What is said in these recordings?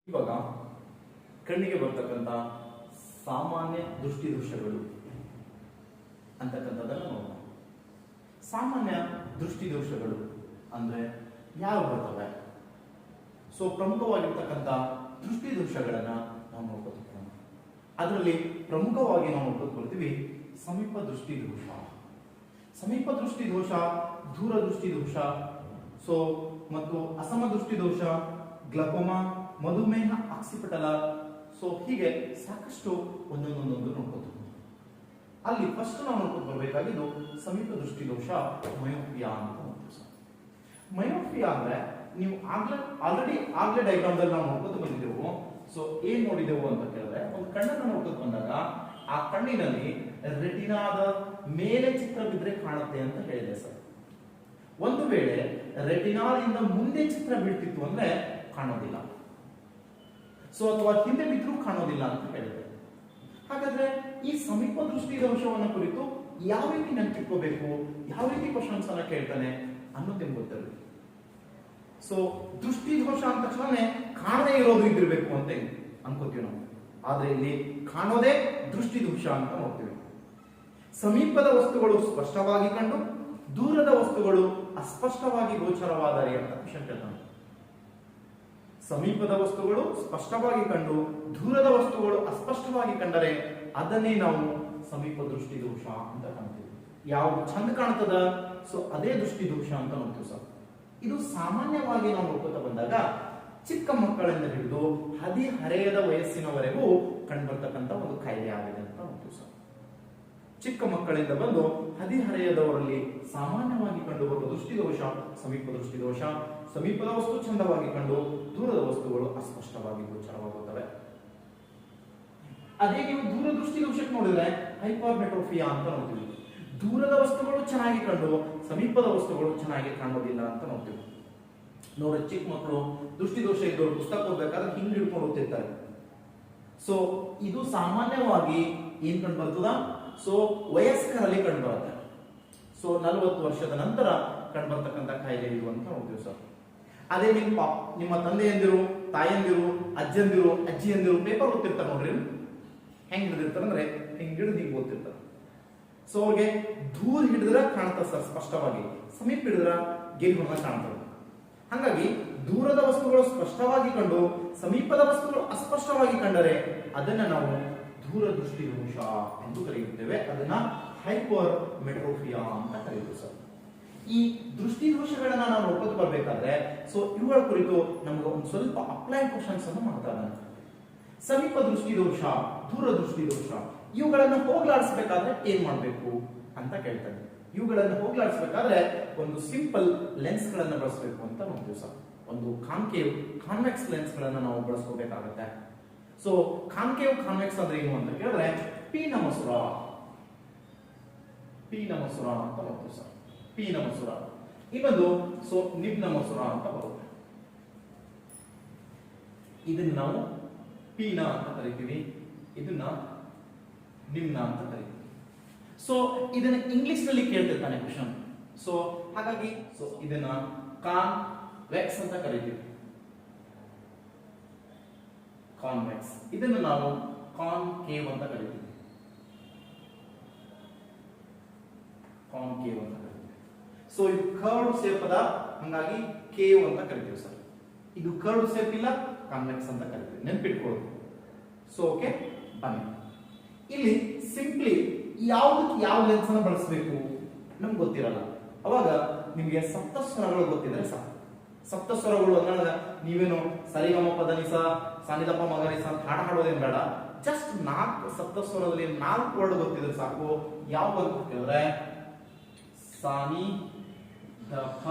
ಇವಾಗ ಕಣ್ಣಿಗೆ ಬರ್ತಕ್ಕಂಥ ಸಾಮಾನ್ಯ ದೃಷ್ಟಿ ದೋಷಗಳು ಅಂತಕ್ಕಂಥದ್ದನ್ನು ನೋಡೋಣ. ಸಾಮಾನ್ಯ ದೃಷ್ಟಿ ದೋಷಗಳು ಅಂದ್ರೆ ಯಾವ ಬರ್ತವೆ? ಸೊ ಪ್ರಮುಖವಾಗಿರ್ತಕ್ಕಂಥ ದೃಷ್ಟಿ ದೋಷಗಳನ್ನ ನಾವು ನೋಡ್ಕೊತೀವಿ. ಅದರಲ್ಲಿ ಪ್ರಮುಖವಾಗಿ ನಾವು ನೋಡ್ಕೊಳ್ತೀವಿ ಸಮೀಪ ದೃಷ್ಟಿ ದೋಷ, ಸಮೀಪ ದೃಷ್ಟಿ ದೋಷ, ದೂರ ದೃಷ್ಟಿ ದೋಷ, ಸೊ ಮತ್ತು ಅಸಮ ದೃಷ್ಟಿ ದೋಷ, ಗ್ಲಕೋಮಾ, ಮಧುಮೇಹ ಆಕ್ಸಿಪಿಟಲ. ಸೊ ಹೀಗೆ ಸಾಕಷ್ಟು ಒಂದೊಂದೊಂದೊಂದು ನೋಡ್ಕೊತೀವಿ. ಅಲ್ಲಿ ಫಸ್ಟ್ ನಾವು ನೋಡ್ಕೊಂಡು ಬರಬೇಕಾಗಿದ್ದು ಸಮೀಪ ದೃಷ್ಟಿ ದೋಷ, ಮಯೋಪಿಯಾ ಅಂತ ನೋಡ್ತೀವಿ. ಮಯೋಪಿಯಾ ಅಂದ್ರೆ ನೀವು ಆಗ್ಲೇ ಡಯಾಗ್ರಾಮ್ ದಲ್ಲಿ ನಾವು ನೋಡ್ಕೊತ ಬಂದಿದ್ದೆವು. ಸೊ ಏನ್ ನೋಡಿದೆವು ಅಂತ ಕೇಳಿದ್ರೆ, ಒಂದು ಕಣ್ಣನ್ನು ನೋಡ್ಕೊತ ಬಂದಾಗ ಆ ಕಣ್ಣಿನಲ್ಲಿ ರೆಟಿನಾದ ಮೇಲೆ ಚಿತ್ರ ಬಿದ್ರೆ ಕಾಣುತ್ತೆ ಅಂತ ಹೇಳಿದೆ ಸರ್. ಒಂದು ವೇಳೆ ರೆಟಿನಾದಿಂದ ಮುಂದೆ ಚಿತ್ರ ಬೀಳ್ತಿತ್ತು ಅಂದ್ರೆ ಕಾಣೋದಿಲ್ಲ, ಸೊ ಅಥವಾ ಹಿಂದೆ ಬಿದ್ರೂ ಕಾಣೋದಿಲ್ಲ ಅಂತ ಹೇಳಿದೆ. ಹಾಗಾದ್ರೆ ಈ ಸಮೀಪ ದೃಷ್ಟಿ ದೋಷವನ್ನ ಕುರಿತು ಯಾವ ರೀತಿ ನೆನಪಿಟ್ಕೋಬೇಕು, ಯಾವ ರೀತಿ ಕ್ವಶನ್ಸ್ ಅನ್ನ ಕೇಳ್ತಾನೆ ಅನ್ನೋದು ನಿಮ್ಗೆ ಗೊತ್ತಿರಲಿ. ಸೊ ದೃಷ್ಟಿ ದೋಷ ಅಂದ ತಕ್ಷಣ ಕಾಣದೇ ಇರೋದು ಇದಿರ್ಬೇಕು ಅಂತ ಅನ್ಕೋತೀವಿ ನಾವು, ಆದ್ರೆ ಇಲ್ಲಿ ಕಾಣೋದೇ ದೃಷ್ಟಿ ದೋಷ ಅಂತ ನೋಡ್ತೀವಿ. ಸಮೀಪದ ವಸ್ತುಗಳು ಸ್ಪಷ್ಟವಾಗಿ ಕಂಡು ದೂರದ ವಸ್ತುಗಳು ಅಸ್ಪಷ್ಟವಾಗಿ ಗೋಚರವಾದರೆ ಅಂತ ಕ್ವಶನ್ ಕೇಳ್ತಾನೆ. ಸಮೀಪದ ವಸ್ತುಗಳು ಸ್ಪಷ್ಟವಾಗಿ ಕಂಡು ದೂರದ ವಸ್ತುಗಳು ಅಸ್ಪಷ್ಟವಾಗಿ ಕಂಡರೆ ಅದನ್ನೇ ನಾವು ಸಮೀಪ ದೃಷ್ಟಿ ದೋಷ ಅಂತ ಕಾಣ್ತೀವಿ. ಯಾವ್ದು ಚಂದ ಕಾಣ್ತದ ಸೊ ಅದೇ ದೃಷ್ಟಿ ದೋಷ ಅಂತ ನೋಡ್ತೀವಿ ಸರ್. ಇದು ಸಾಮಾನ್ಯವಾಗಿ ನಾವು ನೋಡ್ಕೊತಾ ಬಂದಾಗ ಚಿಕ್ಕ ಮಕ್ಕಳಿಂದ ಹಿಡಿದು ಹದಿಹರೆಯದ ವಯಸ್ಸಿನವರೆಗೂ ಕಂಡುಬರ್ತಕ್ಕಂಥ ಒಂದು ಕಾಯಿಲೆ ಆಗಿದೆ ಅಂತ ನೋಡ್ತೀವಿ ಸರ್. ಚಿಕ್ಕ ಮಕ್ಕಳಿಂದ ಬಂದು ಹದಿಹರೆಯದವರಲ್ಲಿ ಸಾಮಾನ್ಯವಾಗಿ ಕಂಡುಬರುವ ದೃಷ್ಟಿ ದೋಷ ಸಮೀಪ ದೃಷ್ಟಿ ದೋಷ. ಸಮೀಪದ ವಸ್ತು ಚಂದವಾಗಿ ಕಂಡು ದೂರದ ವಸ್ತುಗಳು ಅಸ್ಪಷ್ಟವಾಗಿ ಗೋಚರವಾಗುತ್ತವೆ. ಅದೇ ನೀವು ದೂರದೃಷ್ಟಿ ದೋಷಕ್ಕೆ ನೋಡಿದ್ರೆ ಹೈಪರ್ಮೆಟ್ರೋಫಿಯಾ ಅಂತ ನೋಡ್ತೀವಿ. ದೂರದ ವಸ್ತುಗಳು ಚೆನ್ನಾಗಿ ಕಂಡು ಸಮೀಪದ ವಸ್ತುಗಳು ಚೆನ್ನಾಗಿ ಕಾಣೋದಿಲ್ಲ ಅಂತ ನೋಡ್ತೀವಿ. ನೋಡಿ, ಚಿಕ್ಕ ಮಕ್ಕಳು ದೃಷ್ಟಿ ದೋಷ ಇದ್ದವರು ಪುಸ್ತಕ ಓದಬೇಕಾದ್ರೆ ಹಿಂಗ್ ಹಿಡ್ಕೊಂಡು ಓದ್ತಿರ್ತಾರೆ. ಸೊ ಇದು ಸಾಮಾನ್ಯವಾಗಿ ಏನ್ ಕಂಡು ಬರ್ತದ? ಸೊ ವಯಸ್ಕರಲ್ಲಿ ಕಂಡು ಬರುತ್ತೆ. ಸೊ 40 ವರ್ಷದ ನಂತರ ಕಂಡು ಬರ್ತಕ್ಕಂಥ ಕಾಯಿಲೆ ಇದು ಅಂತ ನೋಡ್ತೀವಿ ಸರ್. ಅದೇ ನಿಮ್ಮ ತಂದೆಯಂದಿರು, ತಾಯಂದಿರು, ಅಜ್ಜಂದಿರು, ಅಜ್ಜಿಯಂದಿರು ಪೇಪರ್ ಓದ್ತಿರ್ತಾರೆ ನೋಡ್ರಿ, ಹೆಂಗ್ ಹಿಡಿದಿರ್ತಾರೆ ಅಂದ್ರೆ ಹಿಂಗ್ ಹಿಡಿದು ಹಿಂಗ್ ಓದ್ತಿರ್ತಾರೆ. ಸೊ ಅವ್ರಿಗೆ ದೂರ ಹಿಡಿದ್ರ ಕಾಣ್ತದೆ ಸರ್ ಸ್ಪಷ್ಟವಾಗಿ, ಸಮೀಪ ಹಿಡಿದ್ರ ಗೆಲ್ ಕಾಣ್ತದೆ. ಹಾಗಾಗಿ ದೂರದ ವಸ್ತುಗಳು ಸ್ಪಷ್ಟವಾಗಿ ಕಂಡು ಸಮೀಪದ ವಸ್ತುಗಳು ಅಸ್ಪಷ್ಟವಾಗಿ ಕಂಡರೆ ಅದನ್ನ ನಾವು ದೂರದೃಷ್ಟಿ ದೋಷ ಎಂದು ಕರೆಯುತ್ತೇವೆ. ಅದನ್ನ ಹೈಪರ್ ಮೆಟ್ರೋಫಿಯಾ ಅಂತ ಕರೆಯುತ್ತೇವೆ ಸರ್. ಈ ದೃಷ್ಟಿ ದೋಷಗಳನ್ನ ನಾವು ನೋಡ್ಕೊತ ಬರ್ಬೇಕಾದ್ರೆ ಸೊ ಇವುಗಳ ಕುರಿತು ನಮ್ಗೆ ಒಂದು ಸ್ವಲ್ಪ ಅಪ್ಲೈಡ್ ಕ್ವಶನ್ಸ್ ಅನ್ನು ಮಾಡ್ತಾರೆ. ಸಮೀಪ ದೃಷ್ಟಿ ದೋಷ, ದೂರದೃಷ್ಟಿ ದೋಷ ಇವುಗಳನ್ನು ಹೋಗ್ಲಾಡಿಸಬೇಕಾದ್ರೆ ಏನ್ ಮಾಡ್ಬೇಕು ಅಂತ ಕೇಳ್ತಾರೆ. ಇವುಗಳನ್ನು ಹೋಗ್ಲಾಡಿಸಬೇಕಾದ್ರೆ ಒಂದು ಸಿಂಪಲ್ ಲೆನ್ಸ್ ಗಳನ್ನ ಬಳಸಬೇಕು ಅಂತ ನೋಡ್ತೀವಿ ಸರ್. ಒಂದು ಕಾನ್ಕೇವ್ ಕಾನ್ವೆಕ್ಸ್ ಲೆನ್ಸ್ ಗಳನ್ನ ನಾವು ಬಳಸ್ಕೋಬೇಕಾಗತ್ತೆ. ಸೊ ಕಾನ್ಕೇವ್ ಕಾನ್ವೆಕ್ಸ್ ಅಂದ್ರೆ ಏನು ಅಂತ ಕೇಳಿದ್ರೆ ಪೀನ ಮಸುರ ಅಂತ ನೋಡ್ತೀವಿ ಸರ್. ಪೀನ ಮಸುರ. ಇನ್ನೊಂದು ಸೊ ನಿಮ್ನ ಮಸುರ ಅಂತ ಬರುತ್ತೆ. ಇದನ್ನ ನಾವು ಪೀನ ಅಂತ ಕರಿತೀವಿ, ಇದನ್ನ ನಿಮ್ನ ಅಂತ ಕರಿತೀವಿ. ಸೊ ಇದನ್ನ ಇಂಗ್ಲಿಷ್ ನಲ್ಲಿ ಕೇಳ್ತಿರ್ತಾನೆ ಕ್ವಶನ್. ಸೊ ಹಾಗಾಗಿ ಸೊ ಇದನ್ನ ಕಾನ್ವೆಕ್ಸ್ ಅಂತ ಕರಿತೀವಿ, ಕಾನ್ವೆಕ್ಸ್. ಇದನ್ನು ನಾವು ಕಾನ್ಕೇವ್ ಅಂತ ಕರಿತೀವಿ, ಕಾನ್ಕೇವ್ ಅಂತ ಕರಿತೀವಿ. ಸೊ ಇದು ಕರ್ವ್ ಶೇಪ್ ಅದ, ಹಾಗಾಗಿ ಕೇವ್ ಅಂತ ಕರಿತೀವಿ ಸರ್. ಇದು ಕರ್ವ್ ಶೇಪ್ ಇಲ್ಲ, ಕಾನ್ವೆಕ್ಸ್ ಅಂತ ಕರಿತೀವಿ, ನೆನ್ಪಿಟ್ಕೊಳ್ಳಿ. ಸೊ ಓಕೆ, ಬನ್ನಿ ಇಲ್ಲಿ ಸಿಂಪ್ಲಿ ಯಾವ್ದಕ್ಕೆ ಯಾವ ಲೆನ್ಸ್ ಅನ್ನು ಬಳಸಬೇಕು ನಮ್ಗೆ ಗೊತ್ತಿರಲ್ಲ. ಅವಾಗ ನಿಮಗೆ ಸಪ್ತಸ್ವರಗಳು ಗೊತ್ತಿದ್ರೆ ಸಾಕು. ಸಪ್ತಸ್ವರಗಳು ಅಂದಾಗ ನೀವೇನು ಸರಿಗಮ ಪದನಿಸ ಸಾನಿದಪ್ಪ ಮಗನಿಸ ಅಂತ ಹಾಡೋದೇನ್ ಬೇಡ. ಜಸ್ಟ್ 4 ಸಪ್ತಸ್ವರದಲ್ಲಿ 4 ವರ್ಡ್ ಗೊತ್ತಿದ್ರೆ ಸಾಕು. ಯಾವ ಅಂತ ಕೇಳಿದ್ರೆ ಸಾನಿ ದ ಪ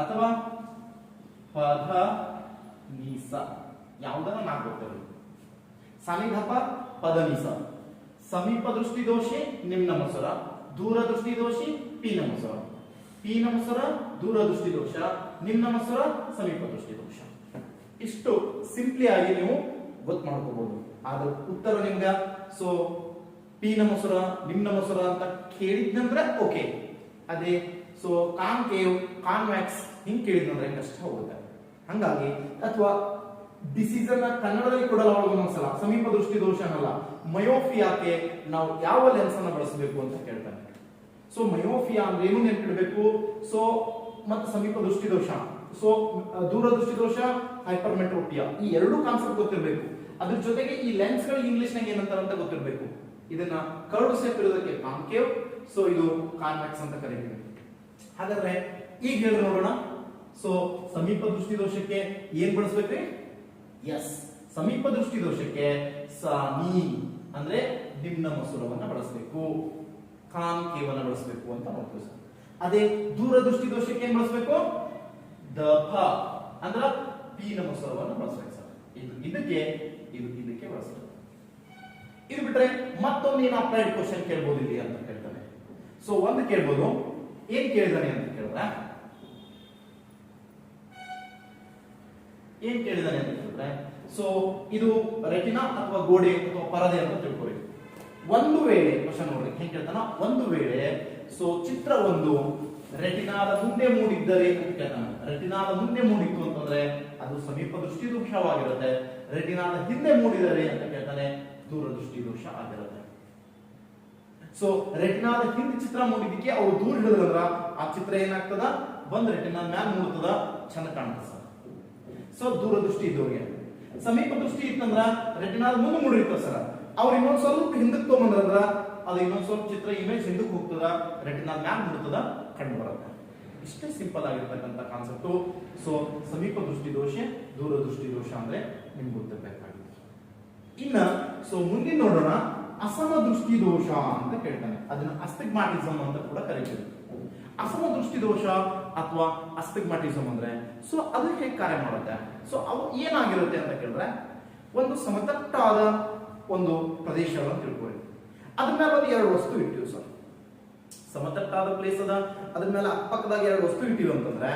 ಅಥವಾ ಪದ ನಿಸ, ಯಾವುದನ್ನ 4 ಗೊತ್ತಿರಲಿ. ಸಾನಿ ದ ಪ ಪದ ನಿಸ. ಸಮೀಪ ದೃಷ್ಟಿ ದೋಷಿ ನಿಮ್ನ ಮಸುರ, ದೂರ ದೃಷ್ಟಿ ದೋಷಿ ಪೀನ ಮಸುರ. ಪೀನ ಮಸುರ ದೂರ ದೃಷ್ಟಿ ದೋಷ, ನಿಮ್ನ ಮಸುರ ಸಮೀಪ ದೃಷ್ಟಿ ದೋಷ. ಇಷ್ಟು ಸಿಂಪ್ಲಿ ಆಗಿ ನೀವು ಗೊತ್ತು ಮಾಡ್ಕೋಬಹುದು. ಆದ್ರೆ ಉತ್ತರ ನಿಮ್ಗ ಸೊ ಪೀನ ಮಸುರ ನಿಮ್ನ ಮಸುರ ಅಂತ ಕೇಳಿದ್ನಂದ್ರೆ ಓಕೆ. ಅದೇ ಸೊ ಕಾನ್ಕೇವ್ ಕಾನ್ವೆಕ್ಸ್ ಹಿಂಗ್ ಕೇಳಿದ್ನಂದ್ರೆ ಕಷ್ಟ ಹೋಗುತ್ತೆ. ಹಂಗಾಗಿ ಅಥವಾ ಡಿಸೀಸ್ ಅನ್ನ ಕನ್ನಡದಲ್ಲಿ ಕೊಡಲಾಗುವ ಒಂದೊಂದ್ಸಲ ಸಮೀಪ ದೃಷ್ಟಿ ದೋಷ ಅನ್ನಲ್ಲ, ಮಯೋಫಿಯಾಕ್ಕೆ ನಾವು ಯಾವ ಲೆನ್ಸ್ ಅನ್ನ ಬಳಸಬೇಕು ಅಂತ ಕೇಳ್ತಾನೆ. ಸೊ ಮಯೋಫಿಯಾ ಅಂದ್ರೆ ಏನು ನೆನಪಿಡಬೇಕು? ಸೊ ಮತ್ತೆ ಸಮೀಪ ದೃಷ್ಟಿ ದೋಷ, ಸೊ ದೂರ ದೃಷ್ಟಿ ದೋಷ, ಹೈಪರ್ಮೆಟ್ರೋಪಿಯಾ, ಈ ಎರಡು ಕಾನ್ಸೆಪ್ಟ್ ಗೊತ್ತಿರಬೇಕು. ಅದ್ರ ಜೊತೆಗೆ ಈ ಲೆನ್ಸ್ ಗಳು ಇಂಗ್ಲಿಷ್ ನಾಗ ಏನಂತಾರೆ ಅಂತ ಗೊತ್ತಿರಬೇಕು. ಇದನ್ನ ಕರ್ವ್ ಶೇಪ್ ಇರೋದಕ್ಕೆ ಕಾನ್ಕೇವ್, ಸೊ ಇದು ಕಾನ್ವೆಕ್ಸ್ ಅಂತ ಕರೀತೀವಿ. ಹಾಗಾದ್ರೆ ಈಗ ಹೇಳಿ ನೋಡೋಣ. ಸೊ ಸಮೀಪ ದೃಷ್ಟಿ ದೋಷಕ್ಕೆ ಏನ್ ಬಳಸ್ಬೇಕ್ರಿ? ಎಸ್, ಸಮೀಪ ದೃಷ್ಟಿ ದೋಷಕ್ಕೆ ಸಾನಿ ಅಂದ್ರೆ ನಿಮ್ನ ಮಸೂರವನ್ನ ಬಳಸಬೇಕು, ಕಾನ್ಕೇವ್ ಅನ್ನ ಬಳಸಬೇಕು ಅಂತ ನೋಡ್ತೀವಿ ಸರ್. ಅದೇ ದೂರ ದೃಷ್ಟಿ ದೋಷಕ್ಕೆ ಏನ್ ಬಳಸಬೇಕು? ದಪ ಅಂದ್ರ ಪೀನ ಮಸೂರವನ್ನ ಬಳಸಬೇಕು ಸರ್. ಇದಕ್ಕೆ ಬಳಸಬೇಕು. ಇದು ಬಿಟ್ರೆ ಮತ್ತೊಂದು ಏನು ಅಪ್ಲೈಡ್ ಕ್ವಶನ್ ಕೇಳ್ಬೋದು ಇಲ್ಲಿ ಅಂತ ಕೇಳ್ತಾನೆ. ಸೊ ಒಂದು ಕೇಳ್ಬೋದು, ಏನ್ ಕೇಳಿದಾನೆ ಅಂತ ಕೇಳಿದ್ರೆ ಸೊ ಇದು ರೆಟಿನಾ ಅಥವಾ ಗೋಡೆ ಅಥವಾ ಪರದೆ ಅಂತ ತಿಳ್ಕೊಳ್ಳಿ. ಒಂದು ವೇಳೆ ಕ್ವಶನ್ ನೋಡಿ ಹೆಂಗ್ ಕೇಳ್ತಾನ, ಒಂದು ವೇಳೆ ಸೊ ಚಿತ್ರ ಒಂದು ರೆಟಿನಾದ ಮುಂದೆ ಮೂಡಿದ್ದರೆ ಅಂತ ಕೇಳ್ತಾನೆ. ರೆಟಿನಾದ ಮುಂದೆ ಮೂಡಿತ್ತು ಅಂತಂದ್ರೆ ಅದು ಸಮೀಪ ದೃಷ್ಟಿ ದೋಷವಾಗಿರುತ್ತೆ. ರೆಟಿನಾದ ಹಿಂದೆ ಮೂಡಿದರೆ ಅಂತ ಕೇಳ್ತಾನೆ, ದೂರ ದೃಷ್ಟಿ ದೋಷ ಆಗಿರುತ್ತೆ. ಸೊ ರೆಟಿನಾದ ಹಿಂದೆ ಚಿತ್ರ ಮೂಡಿದಕ್ಕೆ ಅವ್ರು ದೂರ ಹಿಡಿದ್ರಂದ್ರ ಆ ಚಿತ್ರ ಏನಾಗ್ತದ, ಬಂದ್ ರೆಟಿನಾ ಮ್ಯಾಲ ಮೂಡ್ತದ, ಚಂದ ಕಾಣ್ತದ ಸರ್. ಸೊ ದೂರ ದೃಷ್ಟಿ ಇದ್ದವ್ರಿಗೆ. ಸಮೀಪ ದೃಷ್ಟಿ ಇತ್ತಂದ್ರ ರೆಟಿನಾದ ಮುಂದೆ ಮೂಡಿರ್ತದ ಸರ್, ಅವ್ರು ಇನ್ನೊಂದ್ ಸ್ವಲ್ಪ ಹಿಂದಕ್ಕೆ ತಗೊಂಡ್ರಂದ್ರ ಅದು ಇನ್ನೊಂದ್ ಸ್ವಲ್ಪ ಚಿತ್ರ ಇಮೇಜ್ ಹಿಂದಕ್ಕೆ ಹೋಗ್ತದ, ರೆಟಿನಾದ ಮ್ಯಾಲ ಮೂಡ್ತದ, ಕಂಡು ಬರುತ್ತೆ. ಇಷ್ಟೇ ಸಿಂಪಲ್ ಆಗಿರ್ತಕ್ಕಂಥ ಕಾನ್ಸೆಪ್ಟ್. ಸೊ ಸಮೀಪ ದೃಷ್ಟಿ ದೋಷ, ದೂರ ದೃಷ್ಟಿ ದೋಷ ಅಂದ್ರೆ ನಿಮ್ಗೆ ಗೊತ್ತಿರಬೇಕಾಗಿದೆ. ಇನ್ನ ಸೊ ಮುಂದಿನ ನೋಡೋಣ, ಅಸಮ ದೃಷ್ಟಿ ದೋಷ ಅಂತ ಕೇಳ್ತಾನೆ. ಅದನ್ನ ಅಸ್ಟಿಗ್ಮಾಟಿಸಮ್ ಅಂತ ಕೂಡ ಕರೀತೀವಿ. ಅಸಮ ದೃಷ್ಟಿ ದೋಷ ಅಥವಾ ಅಸ್ಟಿಗ್ಮಾಟಿಸಮ್ ಅಂದ್ರೆ ಸೊ ಅದು ಹೇಗೆ ಕಾರ್ಯ ಮಾಡುತ್ತೆ? ಸೊ ಅವು ಏನಾಗಿರುತ್ತೆ ಅಂತ ಕೇಳಿದ್ರೆ, ಒಂದು ಸಮತಟ್ಟಾದ ಒಂದು ಪ್ರದೇಶವನ್ನು ತಿಳ್ಕೊಳ್ಳಿ, ಅದ್ರ ಮೇಲೆ ಒಂದು ಎರಡು ವಸ್ತು ಇಟ್ಟಿವಿ ಸರ್. ಸಮತಟ್ಟಾದ ಪ್ಲೇಸ್ ಅದ, ಅದ್ರ ಮೇಲೆ ಅಕ್ಕಪಕ್ಕದಾಗ ಎರಡು ವಸ್ತು ಇಟ್ಟಿವಿ ಅಂತಂದ್ರೆ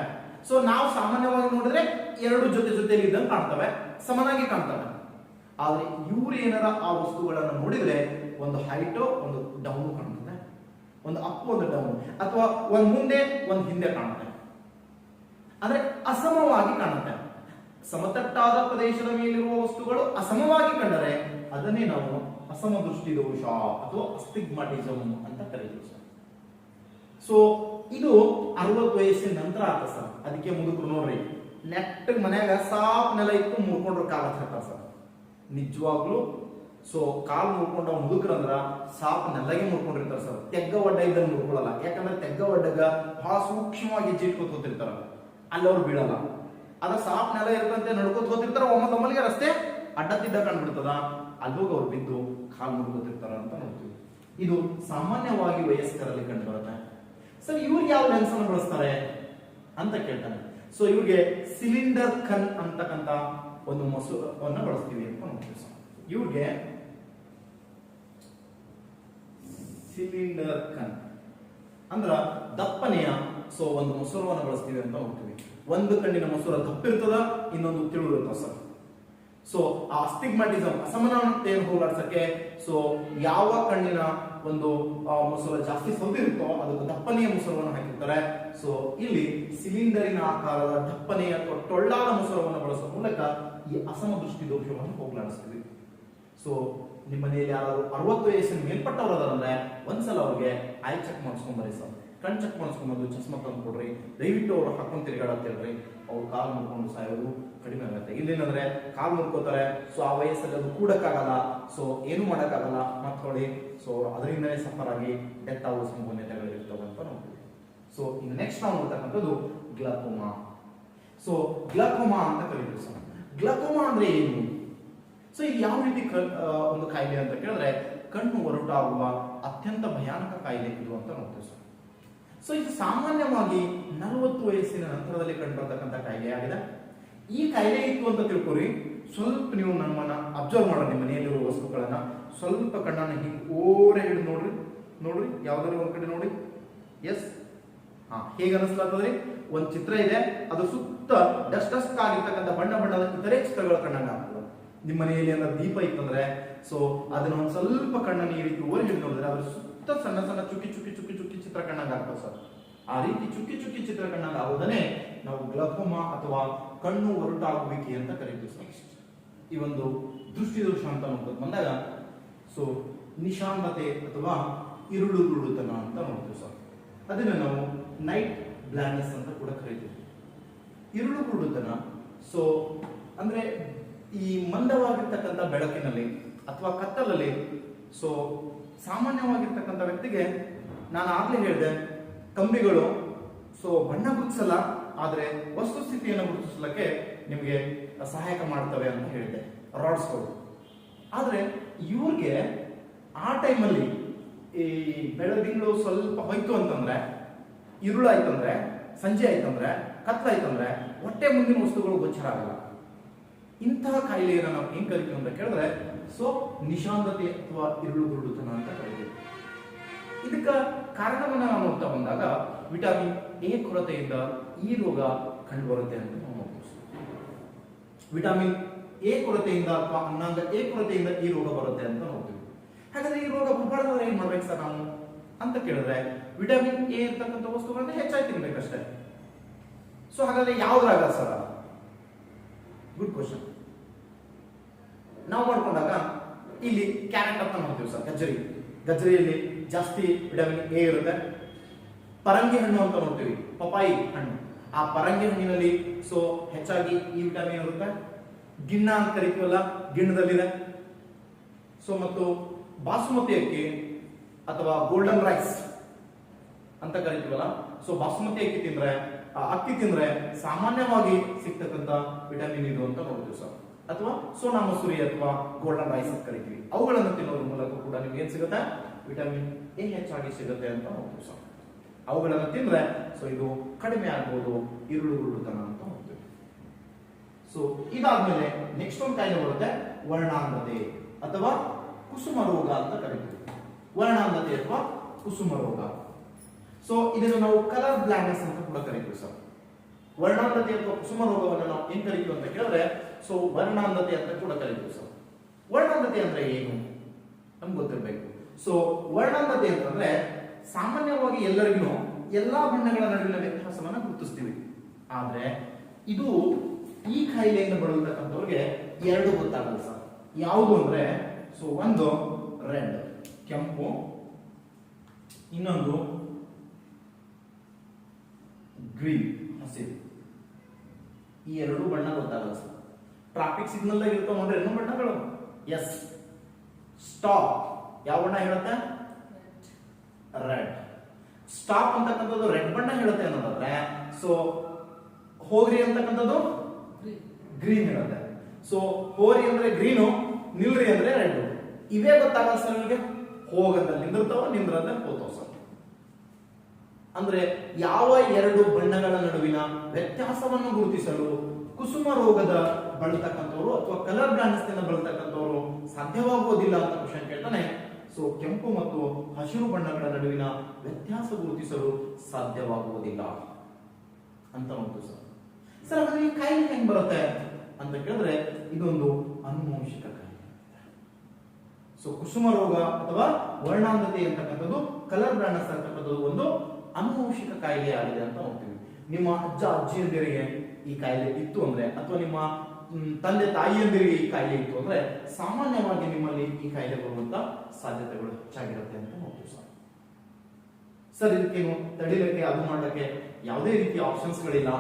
ಸೊ ನಾವು ಸಾಮಾನ್ಯವಾಗಿ ನೋಡಿದ್ರೆ ಎರಡು ಜೊತೆ ಜೊತೆಲಿ ಇದ್ದಂಗೆ ಕಾಣ್ತವೆ, ಸಮನಾಗಿ ಕಾಣ್ತವೆ. ಆದ್ರೆ ಇವ್ರು ಏನಾರ ಆ ವಸ್ತುಗಳನ್ನು ನೋಡಿದ್ರೆ ಒಂದು ಹೈಟ್ ಒಂದು ಡೌನ್ ಕಾಣ್ತದೆ, ಒಂದು ಅಪ್ ಒಂದು ಡೌನ್, ಅಥವಾ ಒಂದ್ ಮುಂದೆ ಒಂದ್ ಹಿಂದೆ ಕಾಣುತ್ತೆ. ಅಂದ್ರೆ ಅಸಮವಾಗಿ ಕಾಣುತ್ತೆ. ಸಮತಟ್ಟಾದ ಪ್ರದೇಶದ ಮೇಲಿರುವ ವಸ್ತುಗಳು ಅಸಮವಾಗಿ ಕಂಡರೆ ಅದನ್ನೇ ನಾವು ಅಸಮ ದೃಷ್ಟಿ ದೋಷ ಅಥವಾ ಅಸ್ಟಿಗ್ಮಾಟಿಸಮ್ ಅಂತ ಕರೀತೀವಿ ಸರ್. ಸೊ ಇದು 60 ವಯಸ್ಸಿನ ನಂತರ ಆತ ಸರ್. ಅದಕ್ಕೆ ಮುದುಕರು ನೋಡ್ರಿ, ನೆಟ್ ಮನ್ಯಾಗ ಸಾಪ್ ನೆಲ ಇತ್ತು ಮುರ್ಕೊಂಡ್ರ ಕಾಲ ಹತ್ತ ಸರ್. ನಿಜವಾಗ್ಲು ಸೊ ಕಾಲ್ ಮುರ್ಕೊಂಡ ಮುದುಕರಂದ್ರ ಸಾಪ್ ನೆಲ್ಲಗೆ ಮುರ್ಕೊಂಡಿರ್ತಾರ ಸರ್. ತೆಗ್ಗ ಒಡ್ಡ ಇದನ್ನ ಮುರ್ಕೊಳ್ಳಲ್ಲ, ಯಾಕಂದ್ರೆ ತೆಗ್ಗ ಒಡ್ಡಗ ಬಹಳ ಸೂಕ್ಷ್ಮವಾಗಿ ಹೆಜ್ಜೆ ಇಟ್ಕೊತ ಹೋಗ್ತಿರ್ತಾರ, ಅಲ್ಲಿ ಅವ್ರು ಬೀಳಲ್ಲ. ಅದ ಸಾಪ್ ನೆಲ ಇರ್ತಂತೆ ನಡ್ಕೋತ ಹೋಗ್ತಿರ್ತಾರ, ಒಮ್ಮೊಮ್ಮಲಿಗೆ ರಸ್ತೆ ಅಡ್ಡತ್ತಿದ್ದ ಕಂಡ್ಬಿಡ್ತದ, ಅಲ್ಲೋಗ ಅವ್ರು ಬಿದ್ದು ಕಾಲ್ ಮುರ್ಕೋತಿರ್ತಾರ ಅಂತ ನೋಡ್ತೀವಿ. ಇದು ಸಾಮಾನ್ಯವಾಗಿ ವಯಸ್ಕರಲ್ಲಿ ಕಂಡು ಬರುತ್ತೆ ಸರ್. ಇವ್ರಿಗೆ ಯಾವ ಲೆನ್ಸ್ ಅನ್ನು ಬಳಸ್ತಾರೆ ಅಂತ ಕೇಳ್ತಾನೆ. ಸೊ ಇವ್ರಿಗೆ ಸಿಲಿಂಡರ್ ಕನ್ ಅಂತಕ್ಕಂತ ಒಂದು ಮಸೂರವನ್ನು ಬಳಸ್ತೀವಿ ಅಂತ ನೋಡ್ತೀವಿ ಸರ್. ಇವ್ರಿಗೆ ಸಿಲಿಂಡರ್ ಕನ್ ಅಂದ್ರ ದಪ್ಪನೆಯ ಸೊ ಒಂದು ಮಸೂರವನ್ನು ಬಳಸ್ತೀವಿ ಅಂತ ನೋಡ್ತೀವಿ. ಒಂದು ಕಣ್ಣಿನ ಮಸೂರ ದಪ್ಪಿರ್ತದ, ಇನ್ನೊಂದು ತಿಳು ಇರ್ತದ ಸರ್. ಸೊ ಆ ಅಸ್ಟಿಗ್ಮಾಟಿಸಮ್ ಅಸಮಾನತೆಯನ್ನು ಹೋರಾಡ್ಸಕ್ಕೆ ಸೊ ಯಾವ ಕಣ್ಣಿನ ಒಂದು ಮಸೂರ ಜಾಸ್ತಿ ಸೌದಿರುತ್ತೋ ಅದಕ್ಕೆ ದಪ್ಪನೆಯ ಮಸೂರವನ್ನು ಹಾಕಿರ್ತಾರೆ. ಸೊ ಇಲ್ಲಿ ಸಿಲಿಂಡರಿನ ಆಕಾರದ ದಪ್ಪನೆಯ ಟೊಳ್ಳಾದ ಮಸೂರವನ್ನು ಬಳಸುವ ಮೂಲಕ ಈ ಅಸಮ ದೃಷ್ಟಿ ದೋಷವನ್ನು ಹೋಗ್ಲಾಡಿಸ್ತೀವಿ. ಸೊ ನಿಮ್ಮ ಮನೆಯಲ್ಲಿ ಯಾರು 60 ವಯಸ್ಸಿನ ಮೇಲ್ಪಟ್ಟವರದಂದ್ರೆ ಒಂದ್ಸಲ ಅವ್ರಿಗೆ ಐ ಚೆಕ್ ಮಾಡಿಸ್ಕೊಂಬರಿ ಸರ್. ಕಣ್ ಚೆಕ್ ಮಾಡಿಸ್ಕೊಂಬಂದು ಚಸ್ಮಾ ತಂದು ಕೊಡ್ರಿ. ದಯವಿಟ್ಟು ಅವ್ರು ಹಾಕೊಂಡ್ ತಿರ್ಗಾಡತ್ ಹೇಳ್ರಿ. ಅವ್ರು ಕಾಲು ಮುರ್ಕೊಂಡು ಸಾಯೋದು ಕಡಿಮೆ ಆಗುತ್ತೆ. ಇಲ್ಲೇನಂದ್ರೆ ಕಾಲು ಮುರ್ಕೋತಾರೆ, ಸೊ ಆ ವಯಸ್ಸಲ್ಲಿ ಅದು ಕೂಡಕ್ಕಾಗಲ್ಲ, ಸೊ ಏನು ಮಾಡಕ್ಕಾಗಲ್ಲ, ಮತ್ ಹೊಳಿ ಸೊ ಅದರಿಂದನೇ ಸಫರ್ ಆಗಿ ಡೆತ್ ಆಗೋ ಸಂಭವನೀಯತೆಗಳು ಇರ್ತವೆ ಅಂತ ನೋಡ್ತೀವಿ. ಸೊ ಇನ್ನು ನೆಕ್ಸ್ಟ್ ನಾವು ನೋಡ್ತಕ್ಕಂಥದ್ದು ಗ್ಲಾಕೋಮಾ. ಸೊ ಗ್ಲಾಕೋಮಾ ಅಂತ ಕರೀತೀವಿ ಸರ್. ಗ್ಲಾಕೋಮಾ ಅಂದ್ರೆ ಏನು? ಸೊ ಇದು ಯಾವ ರೀತಿ ಒಂದು ಕಾಯಿಲೆ ಅಂತ ಕೇಳಿದ್ರೆ ಕಣ್ಣು ಒರಟಾಗುವ ಅತ್ಯಂತ ಭಯಾನಕ ಕಾಯಿಲೆ ಇದು ಅಂತ ನೋಡ್ತೀವಿ ಸರ್. ಸೊ ಇದು ಸಾಮಾನ್ಯವಾಗಿ 40 ವಯಸ್ಸಿನ ನಂತರದಲ್ಲಿ ಕಂಡುಬರ್ತಕ್ಕಂಥ ಕಾಯಿಲೆ ಆಗಿದೆ. ಈ ಕಾಯಿಲೆ ಇತ್ತು ಅಂತ ತಿಳ್ಕೊರಿ, ಸ್ವಲ್ಪ ನೀವು ನಮ್ಮನ್ನ ಅಬ್ಸರ್ವ್ ಮಾಡೋಣ. ನಿಮ್ಮ ಮನೆಯಲ್ಲಿರುವ ವಸ್ತುಗಳನ್ನ ಸ್ವಲ್ಪ ಕಣ್ಣನ್ನ ಹಿಂಗೆ ಓರೆ ಹಿಡಿದು ನೋಡ್ರಿ ಯಾವ್ದಾದ್ರು ಒಂದ್ ಕಡೆ ನೋಡಿ. ಎಸ್, ಹೇಗೆ ಅನಿಸ್ಲಾತದ್ರಿ? ಒಂದ್ ಚಿತ್ರ ಇದೆ, ಅದು ಸುತ್ತ ಡಸ್ಟ್ ಆಗಿರ್ತಕ್ಕಂಥ ಬಣ್ಣ ಬಣ್ಣದ ಇತರೆ ಚಿತ್ರಗಳ ಕಣ್ಣಂಗ ಆಗ್ತದೆ. ನಿಮ್ಮ ಮನೆಯಲ್ಲಿ ಏನಾದ್ರು ದೀಪ ಇತ್ತಂದ್ರೆ ಸೊ ಅದನ್ನ ಒಂದ್ ಸ್ವಲ್ಪ ಕಣ್ಣನ್ನು ಈ ರೀತಿ ಓರಿ ಹಿಡಿದು ನೋಡಿದ್ರೆ ಅದ್ರ ಸುತ್ತ ಸಣ್ಣ ಸಣ್ಣ ಚುಕ್ಕಿ ಚುಕ್ಕಿ ಚುಕ್ಕಿ ಚುಕ್ಕಿ ಚಿತ್ರ ಕಣ್ಣಂಗ ಆಗ್ತದೆ ಸರ್. ಆ ರೀತಿ ಚುಕ್ಕಿ ಚುಕ್ಕಿ ಚಿತ್ರ ಕಣ್ಣಂಗ ಆಗೋದನ್ನೇ ನಾವು ಗ್ಲಾಕೋಮಾ ಅಥವಾ ಕಣ್ಣು ಒರಟಾಗುವಿಕೆ ಅಂತ ಕರೀತೀವಿ ಸರ್. ಈ ಒಂದು ದೃಷ್ಟಿದೋಷ ಅಂತ ಬಂದಾಗ ಸೊ ನಿಶಾಂತತೆ ಅಥವಾ ಇರುಳುಗುರುಡುತನ ಅಂತ ನೋಡ್ತೀವಿ ಸರ್. ಅದನ್ನ ನಾವು ನೈಟ್ ಬ್ಲೈಂಡ್ನೆಸ್ ಅಂತ ಕೂಡ ಕರೀತೀವಿ. ಇರುಳುಗುರುಡುತನ ಸೊ ಅಂದ್ರೆ ಈ ಮಂದವಾಗಿರ್ತಕ್ಕಂಥ ಬೆಳಕಿನಲ್ಲಿ ಅಥವಾ ಕತ್ತಲಲ್ಲಿ ಸೊ ಸಾಮಾನ್ಯವಾಗಿರ್ತಕ್ಕಂಥ ವ್ಯಕ್ತಿಗೆ ನಾನು ಆಗ್ಲೇ ಹೇಳಿದೆ ಕಂಬಿಗಳು ಸೊ ಬಣ್ಣ ಗುರುತಿಸಲ್ಲ, ಆದರೆ ವಸ್ತುಸ್ಥಿತಿಯನ್ನು ಗುರುತಿಸಲಿಕ್ಕೆ ನಿಮಗೆ ಸಹಾಯಕ ಮಾಡ್ತವೆ ಅಂತ ಹೇಳಿದೆ ರಾಡ್ಸ್ಗಳು. ಆದರೆ ಇವ್ರಿಗೆ ಆ ಟೈಮಲ್ಲಿ ಈ ಬೆಳದಿಂಗಳು ಸ್ವಲ್ಪ ಹೋಯ್ತು ಅಂತಂದ್ರೆ, ഇരുಳಾಯ್ತಂದ್ರೆ, ಸಂಜೆ ಆಯ್ತಂದ್ರೆ, ಕತ್ಲಾಯ್ತಂದ್ರೆ ಹೊಟ್ಟೆ ಮುಂದಿನ ವಸ್ತುಗಳು ಗೋಚರ ಆಗಲ್ಲ. ಇಂತಹ ಕಾಯಿಲೆಯನ್ನು ನಾವು ಹೆಂಗ್ ಕರಿತೀವಿ ಅಂತ ಕೇಳಿದ್ರೆ ಸೊ ನಿಶಾಂತತೆ ಅಥವಾ ಇರುಳುಗುರುಡುತನ ಅಂತ ಕರಿತೀವಿ. ಇದಕ್ಕ ಕಾರಣವನ್ನ ನಾವು ನೋಡ್ತಾ ಬಂದಾಗ ವಿಟಮಿನ್ ಎ ಕೊರತೆಯಿಂದ ಈ ರೋಗ ಕಂಡು ಬರುತ್ತೆ ಅಂತ ನಾವು ನೋಡ್ತೀವಿ. ವಿಟಮಿನ್ ಎ ಕೊರತೆಯಿಂದ ಅಥವಾ ಅನ್ನಾಂಗ ಎ ಕೊರತೆಯಿಂದ ಈ ರೋಗ ಬರುತ್ತೆ ಅಂತ ನೋಡ್ತೀವಿ. ಹಾಗಾದ್ರೆ ಈ ರೋಗ ಬರಬಾರ್ದಾದ್ರೆ ಏನ್ ಮಾಡ್ಬೇಕು ಸರ್ ನಾವು ಅಂತ ಕೇಳಿದ್ರೆ ವಿಟಮಿನ್ ಎ ಇರ್ತಕ್ಕಂಥ ವಸ್ತುಗಳನ್ನ ಹೆಚ್ಚಾಗಿ ತಿನ್ಬೇಕಷ್ಟೇ. ಸೊ ಹಾಗಾದ್ರೆ ಯಾವ್ದ್ರಾಗ ಸರ್? Good question. ನಾವು ಮಾಡ್ಕೊಂಡಾಗ ಇಲ್ಲಿ ಕ್ಯಾರೆಟ್ ಅಂತ ನೋಡ್ತೀವಿ ಸರ್, ಗಜ್ಜರಿಯಲ್ಲಿ ಜಾಸ್ತಿ ವಿಟಮಿನ್ ಎ ಇರುತ್ತೆ. ಪರಂಗಿ ಹಣ್ಣು ಅಂತ ನೋಡ್ತೀವಿ, ಪಪಾಯಿ ಹಣ್ಣು, ಆ ಪರಂಗಿ ಹಣ್ಣಿನಲ್ಲಿ ಸೊ ಹೆಚ್ಚಾಗಿ ಈ ವಿಟಮಿನ್ ಇರುತ್ತೆ. ಗಿಣ್ಣ ಅಂತ ಕರಿತೀವಲ್ಲ, ಗಿಣ್ಣದಲ್ಲಿದೆ. ಸೊ ಮತ್ತು ಬಾಸುಮತಿ ಅಕ್ಕಿ ಅಥವಾ ಗೋಲ್ಡನ್ ರೈಸ್ ಅಂತ ಕರಿತೀವಲ್ಲ, ಸೊ ಬಾಸುಮತಿ ಅಕ್ಕಿ ತಿಂದ್ರೆ ಸಾಮಾನ್ಯವಾಗಿ ಸಿಗ್ತಕ್ಕಂಥ ವಿಟಮಿನ್ ಇದು ಅಂತ ನೋಡ್ತೀವಿ ಸರ್. ಅಥವಾ ಸೋನಾ ಮಸೂರಿ ಅಥವಾ ಗೋಲ್ಡನ್ ರೈಸ್ ಅಂತ ಕರಿತೀವಿ. ಅವುಗಳನ್ನು ತಿನ್ನೋದ್ರ ಮೂಲಕ ಕೂಡ ನಿಮ್ಗೆ ಏನ್ ಸಿಗುತ್ತೆ? ವಿಟಮಿನ್ ಎ ಹೆಚ್ಚಾಗಿ ಸಿಗುತ್ತೆ ಅಂತ ನೋಡ್ತೀವಿ ಸರ್. ಅವುಗಳನ್ನು ತಿಂದ್ರೆ ಸೊ ಇದು ಕಡಿಮೆ ಆಗ್ಬೋದು ಇರುಳುಗುರುಡುತನ ಅಂತ ಹೋಗ್ತೀವಿ. ಸೊ ಇದಾದ್ಮೇಲೆ ನೆಕ್ಸ್ಟ್ ಒಂದು ಕಾಯಿಲೆ ಬರುತ್ತೆ ವರ್ಣಾಂಧತೆ ಅಥವಾ ಕುಸುಮ ರೋಗ ಅಂತ ಕರಿತೀವಿ. ವರ್ಣಾಂಧತೆ ಅಥವಾ ಕುಸುಮ ರೋಗ. ಸೊ ಇದನ್ನು ನಾವು ಕಲರ್ ಬ್ಲೈಂಡ್ನೆಸ್ ಅಂತ ಕೂಡ ಕರಿತೀವಿ ಸರ್. ವರ್ಣಾಂಧತೆ ಅಥವಾ ಕುಸುಮ ರೋಗವನ್ನು ನಾವು ಏನ್ ಕರಿತೀವಿ ಅಂತ ಕೇಳಿದ್ರೆ ಸೊ ವರ್ಣಾಂಧತೆ ಅಂತ ಕೂಡ ಕರಿತೀವಿ ಸರ್. ವರ್ಣಾಂಧತೆ ಅಂದ್ರೆ ಏನು ನಮ್ಗೆ ಗೊತ್ತಿರಬೇಕು. ಸೊ ವರ್ಣಾಂಧತೆ ಅಂತಂದ್ರೆ ಸಾಮಾನ್ಯವಾಗಿ ಎಲ್ಲರಿಗೂ ಎಲ್ಲಾ ಬಣ್ಣಗಳ ನಡುವಿನ ವ್ಯತ್ಯಾಸವನ್ನ ಗುರುತಿಸ್ತೀವಿ. ಆದ್ರೆ ಇದು ಈ ಕಾಯಿಲೆಯಿಂದ ಬಳಲತಕ್ಕಂಥವ್ರಿಗೆ ಎರಡು ಗೊತ್ತಾಗಲ್ಲ ಸರ್. ಯಾವುದು ಅಂದ್ರೆ ಸೊ ಒಂದು ರೆಡ್ ಕೆಂಪು, ಇನ್ನೊಂದು ಗ್ರೀನ್ ಹಸಿರು. ಈ ಎರಡು ಬಣ್ಣ ಗೊತ್ತಾಗಲ್ಲ ಸರ್. ಟ್ರಾಫಿಕ್ ಸಿಗ್ನಲ್ ದಾಗ ಇರ್ತಾವ ನೋಡ್ರಿ ಇನ್ನೂ ಬಣ್ಣಗಳು. ಎಸ್, ಸ್ಟಾಪ್ ಯಾವ ಬಣ್ಣ ಹೇಳುತ್ತೆ? ರೆಡ್. ಸ್ಟಾಪ್ ಅಂತಕ್ಕಂಥದ್ದು ರೆಡ್ ಬಣ್ಣ ಹೇಳುತ್ತೆ ಅನ್ನೋದಾದ್ರೆ ಸೊ ಹೋಗ್ರಿ ಅಂತಕ್ಕಂಥದ್ದು ಗ್ರೀನ್ ಹೇಳುತ್ತೆ. ಸೊ ಹೋರಿ ಅಂದ್ರೆ ಗ್ರೀನು, ನಿಲ್ರಿ ಅಂದ್ರೆ ರೆಡ್. ಇವೇ ಗೊತ್ತಾಗಲ್ಲ ಸರ್ ನಿಮಗೆ. ಹೋಗಂತ ನಿಂದಿರ್ತಾವ, ನಿಂದ್ರಂತ ಹೋಗ್ತಾವ ಸರ್. ಅಂದ್ರೆ ಯಾವ ಎರಡು ಬಣ್ಣಗಳ ನಡುವಿನ ವ್ಯತ್ಯಾಸವನ್ನು ಗುರುತಿಸಲು ಕುಸುಮ ರೋಗದ ಬಳತಕ್ಕಂಥವ್ರು ಅಥವಾ ಕಲರ್ ಬ್ಲೈಂಡ್ನೆಸ್ ನಿಂದ ಬಳತಕ್ಕಂಥವ್ರು ಸಾಧ್ಯವಾಗುವುದಿಲ್ಲ ಅಂತ ಕ್ವಶನ್ ಕೇಳ್ತಾನೆ. ಸೊ ಕೆಂಪು ಮತ್ತು ಹಸಿರು ಬಣ್ಣಗಳ ನಡುವಿನ ವ್ಯತ್ಯಾಸ ಗುರುತಿಸಲು ಸಾಧ್ಯವಾಗುವುದಿಲ್ಲ ಅಂತ ಉಂಟು ಸರ್. ಸರ್ ಹಾಗಾದ್ರೆ ಈ ಕಾಯಿಲೆ ಹೆಂಗ್ ಬರುತ್ತೆ ಅಂತ ಕೇಳಿದ್ರೆ ಇದೊಂದು ಅನುವಂಶಿಕ ಕಾಯಿಲೆ. ಸೊ ಕುಸುಮ ರೋಗ ಅಥವಾ ವರ್ಣಾಂಧತೆ ಅಂತಕ್ಕಂಥದ್ದು ಕಲರ್ ಬ್ಲೈಂಡ್ನೆಸ್ ಅಂತಕ್ಕಂಥದ್ದು ಒಂದು ಅನುವಂಶಿಕ ಕಾಯಿಲೆ ಆಗಿದೆ ಅಂತ ನೋಡ್ತೀವಿ. ನಿಮ್ಮ ಅಜ್ಜ ಅಜ್ಜಿಯಂದಿರಿಗೆ ಈ ಕಾಯಿಲೆ ಇತ್ತು ಅಂದ್ರೆ ಅಥವಾ ನಿಮ್ಮ ತಂದೆ ತಾಯಿಯಂದಿರಿಗೆ ಈ ಕಾಯಿಲೆ ಇತ್ತು ಅಂದ್ರೆ ಸಾಮಾನ್ಯವಾಗಿ ನಿಮ್ಮಲ್ಲಿ ಈ ಕಾಯಿಲೆ ಬರುವಂತ ಸಾಧ್ಯತೆಗಳು ಹೆಚ್ಚಾಗಿರುತ್ತೆ ಅಂತ ನೋಡ್ತೀವಿ ಸರ್. ಸರ್ ಇದಕ್ಕೇನು ತಡಿಲಿಕ್ಕೆ ಅದು ಮಾಡಲಿಕ್ಕೆ ಯಾವುದೇ ರೀತಿಯ ಆಪ್ಷನ್ಸ್ ಗಳಿಲ್ಲ.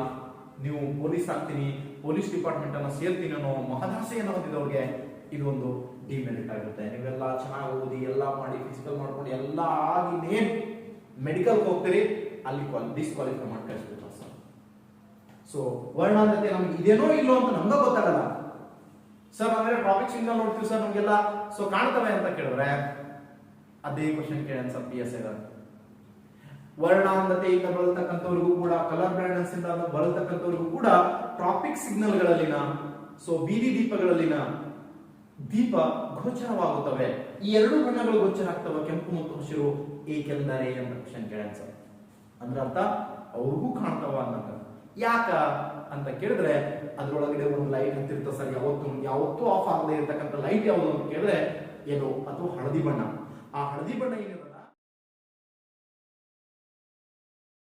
ನೀವು ಪೊಲೀಸ್ ಆಗ್ತೀನಿ, ಪೊಲೀಸ್ ಡಿಪಾರ್ಟ್ಮೆಂಟ್ ಅನ್ನು ಸೇರ್ತೀನಿ ಅನ್ನೋ ಮಹದಾಸೆಯನ್ನು ಹೊಂದಿದವ್ರಿಗೆ ಇದು ಒಂದು ಡಿಮೆರಿಟ್ ಆಗುತ್ತೆ. ನೀವೆಲ್ಲ ಚೆನ್ನಾಗಿ ಓದಿ ಎಲ್ಲ ಮಾಡಿ ಫಿಸಿಕಲ್ ಮಾಡ್ಕೊಂಡು ಎಲ್ಲ ಆಗಿ ನೇಮ್ ಮೆಡಿಕಲ್ ಹೋಗ್ತೀರಿ, ಅಲ್ಲಿ ಡಿಸ್ಕ್ವಾಲಿಫೈ ಮಾಡಿ ಕಳಿಸ್ಬಿಡ್ತಾರೆ ಸರ್. ಸೊ ವರ್ಣಾಂಧತೆ ನಮ್ಗೆ ಇದೇನೋ ಇಲ್ಲೋ ಅಂತ ನಮ್ಗೆ ಗೊತ್ತಾಗಲ್ಲ ಸರ್. ಅಂದ್ರೆ ಟ್ರಾಫಿಕ್ ಸಿಗ್ನಲ್ ನೋಡ್ತೀವಿ ಸರ್ ನಮ್ಗೆಲ್ಲ ಸೊ ಕಾಣ್ತವೆ ಅಂತ ಕೇಳಿದ್ರೆ ಅದೇ ಕ್ವಶನ್ ಕೇಳಿ ಸರ್ PSI ವರ್ಣಾಂಧತೆಯಿಂದ ಬಳಲ್ತಕ್ಕಂಥವ್ರಿಗೂ ಕೂಡ ಕಲರ್ ಬ್ಲೈಂಡ್ನೆಸ್ ಇಂದ ಬಳಲ್ತಕ್ಕಂಥವ್ರಿಗೂ ಕೂಡ ಟ್ರಾಫಿಕ್ ಸಿಗ್ನಲ್ ಗಳಲ್ಲಿನ ಸೊ ಬೀದಿ ದೀಪಗಳಲ್ಲಿನ ದೀಪ ಗೋಚರವಾಗುತ್ತವೆ. ಈ ಎರಡು ಬಣ್ಣಗಳು ಗೋಚರ ಆಗ್ತವೆ, ಕೆಂಪು ಮತ್ತು ಹಸಿರು, ಏಕೆಂದರೆ ಅಂತ ಕ್ವಶನ್ ಕೇಳ ಸರ್. ಅಂದ್ರೆ ಅರ್ಥ ಅವ್ರಿಗೂ ಕಾಣ್ತಾವ ಅನ್ನಂಗ. ಯಾಕ ಅಂತ ಕೇಳಿದ್ರೆ ಅದ್ರೊಳಗಡೆ ಒಂದು ಲೈಟ್ ಹತ್ತಿರ್ತ ಸರ್. ಯಾವತ್ತೂ ಆಫ್ ಆಗದೆ ಇರತಕ್ಕಂಥ ಲೈಟ್ ಯಾವುದು ಅಂತ ಕೇಳಿದ್ರೆ ಎಲ್ಲೋ ಅಥವಾ ಹಳದಿ ಬಣ್ಣ. ಆ ಹಳದಿ ಬಣ್ಣ ಏನಿದೆ